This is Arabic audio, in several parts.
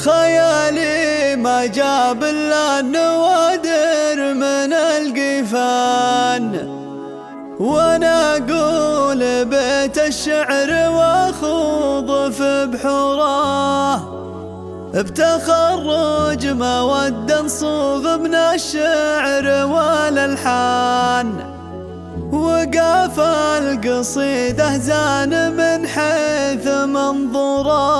خيالي ما جاب إلا النوادر من القفان، وانا اقول بيت الشعر واخوض في بحوره، بتخرج مودة نصوغ من الشعر والالحان، وقاف القصيدة زان من حيث منظوره.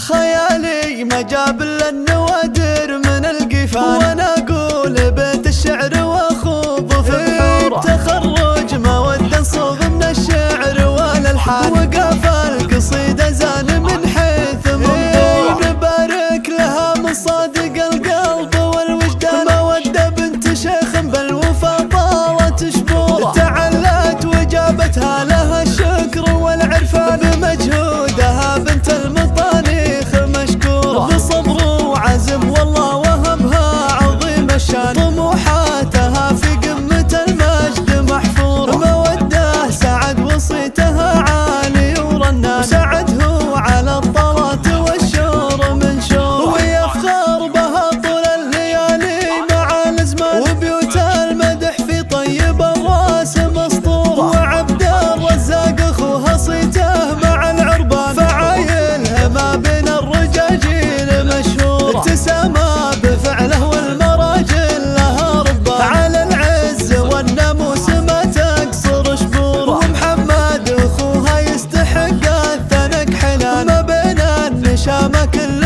خيالي ما جاب الا النوادر من القفان، وانا اقول بيت الشعر واخوض في بحوره، تخرج مودة نصوغ من الشعر والالحان، وقاف القصيدة زان من حيث منظوره. نبارك لها من صادق القلب والوجدان، مودة بنت شيخ بالوفا طالت شبوره، تعلت وجابتها لها الشكر والعرفان، بمجهودها بنت المطانيخ مشكوره، بصبر وعزم والله وهبها عظيم الشان، طموحاتها في قمة المجد محفوره، مودة سعد وصيتها عالي ورنان، وسعده على الطلات والشور منشوره، ويفخر بها طول الليالي مع الازمان، وبيوت المدح في طيب الراس مسطوره، وعبد الرزاق اخوها صيته مع العربان، فعايلها ما بين الرجاجيل مشهوره، ابتسامة بفعله والمراجل لها ربان، على العز والناموس ما تقصر شبوره، ومحمد اخوها يستحق الثنق حنان، ما بين النشامة كل